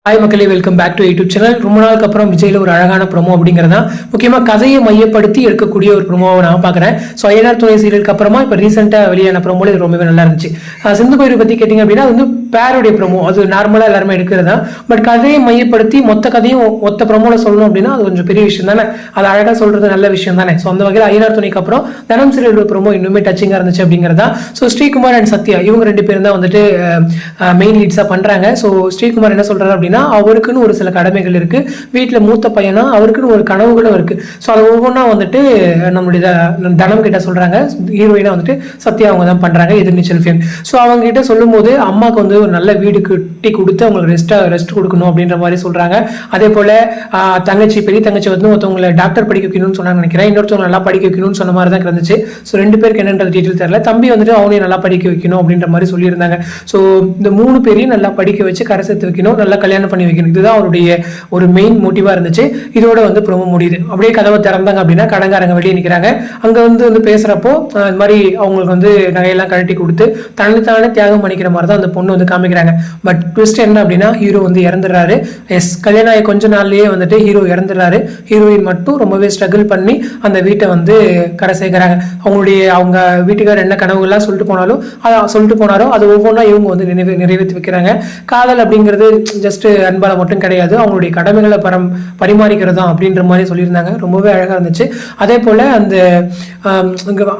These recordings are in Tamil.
ஹாய் மக்களே, welcome back to YouTube channel. ரொம்ப நாளுக்கு அப்புறம் விஜயில் ஒரு அழகான ப்ரோமோ அப்படிங்கிறதா முக்கியமாக கதையை மையப்படுத்தி எடுக்கக்கூடிய ஒரு ப்ரோமோவை நான் பார்க்குறேன். ஸோ ஐயனார் துணை சீரியலுக்கு அப்புறமா இப்போ ரீசெண்டாக வெளியான ப்ரோமோல இது ரொம்பவே நல்லா இருந்துச்சு. சிந்து கோயிலை பற்றி கேட்டிங்க அப்படின்னா அது வந்து பேருடைய ப்ரோமோ, அது நார்மலாக எல்லாருமே எடுக்கிறதா. பட் கதையை மையப்படுத்தி மொத்த கதையும் மொத்த ப்ரோமோவில் சொல்லணும் அப்படின்னா அது கொஞ்சம் பெரிய விஷயம் தானே, அது அழகாக சொல்கிறது நல்ல விஷயம் தானே. ஸோ அந்த வகையில் ஐயனார் துணைக்கு அப்புறம் தனம் சீரியல் ப்ரோமோ இன்னுமே டச்சிங்காக இருந்துச்சு அப்படிங்கிறதா. ஸோ ஸ்ரீகுமார் அண்ட் சத்யா இவங்க ரெண்டு பேரும் தான் வந்துட்டு மெயின் லீட்ஸாக பண்ணுறாங்க. ஸோ ஸ்ரீகுமார் என்ன சொல்கிறாரு அப்படின்னா அவருக்குன்னு ஒரு சில கடமைகள் இருக்கு, வீட்டில் மூத்த பையனா அவருக்குன்னு ஒரு கனவுகளும் இருக்கு. ஸோ அது ஒவ்வொன்றா வந்துட்டு நம்மளுடைய தனம் கிட்ட சொல்றாங்க. ஹீரோயினா வந்துட்டு சத்யா அவங்க தான் பண்றாங்க, எதிர்நீச்சல் ஃபேம். ஸோ அவங்க கிட்ட சொல்லும் போது அம்மாவுக்கு வந்து ஒரு நல்ல வீடு கட்டி கொடுத்து அவங்களுக்கு ரெஸ்ட் கொடுக்கணும் அப்படின்ற மாதிரி சொல்றாங்க. அதே போல பெரிய தங்கச்சி வந்து ஒருத்தவங்களை டாக்டர் படிக்க வைக்கணும்னு சொன்னாங்க நினைக்கிறேன், இன்னொருத்தவங்க நல்லா படிக்க வைக்கணும்னு சொன்ன மாதிரி தான் இருந்துச்சு. ஸோ ரெண்டு பேருக்கு என்னன்ற டீட்டெயில் தெரியல. தம்பி வந்துட்டு அவனையும் நல்லா படிக்க வைக்கணும் அப்படின்ற மாதிரி சொல்லியிருந்தாங்க. ஸோ இந்த மூணு பேரையும் நல்லா படிக்க வச்சு கரை சேர்த்து வைக்கணும், நல்லா கல்யாணம் பண்ணி வைக்கணும், இதுதான் அவருடைய ஒரு மெயின் மோட்டிவா இருந்துச்சு. இதோட வந்து ப்ரோமோ முடியுது. அப்படியே கதவை திறந்தாங்க அப்படின்னா கடங்காரங்க வெளியே நிற்கிறாங்க. அங்க வந்து பேசுறப்போ இந்த மாதிரி அவங்களுக்கு வந்து நகையெல்லாம் கழட்டி கொடுத்து தன்னைத்தானே தியாகம் பண்ணிக்கிற மாதிரி தான் அந்த பொண்ணு வந்து காமிக்கிறாங்க. பட் ட்விஸ்ட் என்ன அப்படின்னா ஹீரோ வந்து இறந்துடுறாரு. கல்யாணம் ஆகி கொஞ்ச நாள்லயே வந்துட்டு ஹீரோ இறந்துடுறாரு. ஹீரோயின் மட்டும் ரொம்பவே ஸ்ட்ரகிள் பண்ணி அந்த வீட்டை வந்து கரை சேர்க்கிறாங்க. அவங்க வீட்டுக்காரர் என்ன கனவுகள்லாம் சொல்லிட்டு போனாரோ அது ஒவ்வொன்றா இவங்க வந்து நிறைவேற்றி வைக்கிறாங்க. காதல் அப்படிங்கிறது ஜஸ்ட் அன்பால மட்டும் கிடையாது, அவங்களுடைய கடமைகளை பரிமாறிக்கிறதா அப்படின்ற மாதிரி சொல்லியிருந்தாங்க. ரொம்பவே அழகா இருந்துச்சு. அதே போல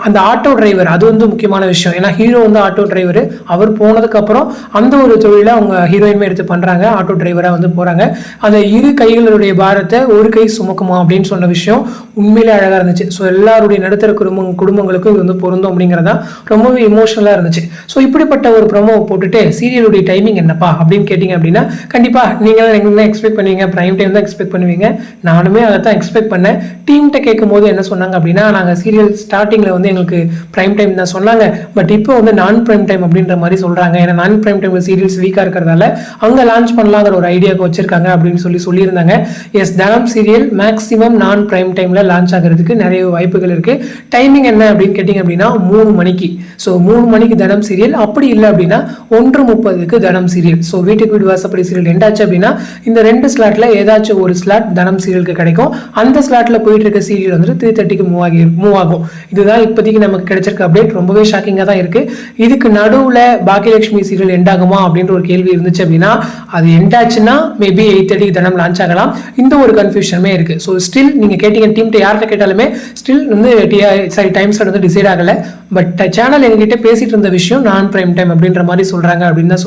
அந்த ஆட்டோ டிரைவர் அது வந்து முக்கியமான விஷயம். ஏன்னா ஹீரோ வந்து ஆட்டோ டிரைவர், அவர் போனதுக்கு அப்புறம் அந்த ஒரு தொழிலை அவங்க ஹீரோயின்மே எடுத்து பண்றாங்க, ஆட்டோ டிரைவரா வந்து போறாங்க. அந்த இரு கைகளுடைய பாரத்தை ஒரு கை சுமக்குமா அப்படின்னு சொன்ன விஷயம் உண்மையிலே அழகா இருந்துச்சு. ஸோ எல்லாருடைய நடுத்தர குடும்பங்களுக்கும் இது வந்து பொருந்தும் அப்படிங்கிறதா ரொம்பவே இமோஷனலா இருந்துச்சு. ஸோ இப்படிப்பட்ட ஒரு ப்ரோமோ போட்டுட்டு சீரியலுடைய டைமிங் என்னப்பா அப்படின்னு கேட்டீங்க அப்படின்னா கண்டிப்பா நீங்க என்ன எக்ஸ்பெக்ட் பண்ணுவீங்க, பிரைம் டைம் தான் எக்ஸ்பெக்ட் பண்ணுவீங்க. நானுமே அதை தான் எக்ஸ்பெக்ட் பண்ணேன். டீம்கிட்ட கேட்கும் போது என்ன சொன்னாங்க அப்படின்னா நாங்கள் சீரியல் ஸ்டார்டிங்ல வந்து எங்களுக்கு பிரைம் டைம் தான் சொன்னாங்க, பட் இப்போ வந்து நான் பிரைம் டைம் அப்படின்ற மாதிரி சொல்றாங்க. ஏன்னா நான் பிரைம் டைம் சீரியல்ஸ் வீக்கா இருக்கிறதால அங்கே லான்ச் பண்ணலாங்கிற ஒரு ஐடியாவுக்கு வச்சிருக்காங்க அப்படின்னு சொல்லியிருந்தாங்க. எஸ், தனம் சீரியல் மேக்ஸிமம் நான் பிரைம் டைம்ல லான்ச் ஆகிறதுக்கு நிறைய வாய்ப்புகள் இருக்கு. டைமிங் என்ன அப்படின்னு கேட்டீங்க அப்படின்னா 3 மணிக்கு. ஸோ 3 மணிக்கு தனம் சீரியல், அப்படி இல்லை அப்படின்னா 1:30க்கு தனம் சீரியல். ஸோ வீட்டுக்கு வீடு வாசப்படி சீரியல் எண்டாச்சு அப்படின்னா இந்த 2 ஸ்லாட்ல ஏதாச்சும் ஒரு ஸ்லாட் தனம் சீரியலுக்கு கிடைக்கும். அந்த ஸ்லாட்ல போயிட்டு இருக்க சீரியல் வந்து 3:30க்கு மூவ் ஆகும். இதுதான் இப்போதைக்கு நமக்கு கிடைச்சிருக்க அப்டேட். ரொம்பவே ஷாக்கிங்கா தான் இருக்கு. இதுக்கு நடுவுல பாக்கியலட்சுமி சீரியல் எண்டாகுமா அப்படின்ற ஒரு கேள்வி இருந்துச்சு அப்படின்னா அது எண்டாச்சுன்னா மேபி 8:30க்கு தனம் லான்ச் ஆகலாம். இந்த ஒரு கன்ஃபியூஷனுமே இருக்கு. ஸோ ஸ்டில் நீங்க கேட்டீங்க டீம்கிட்ட யார்கிட்ட கேட்டாலுமே ஸ்டில் வந்து டைம் ஸ்லாட் வந்து டிசைட் ஆகல. பட் சேனல் எங்ககிட்ட பேசிட்டு இருந்த விஷயம் நான் பிரைம் டைம் அப்படின்ற மாதிரி சொல்றாங்க அப்படின்னு தான்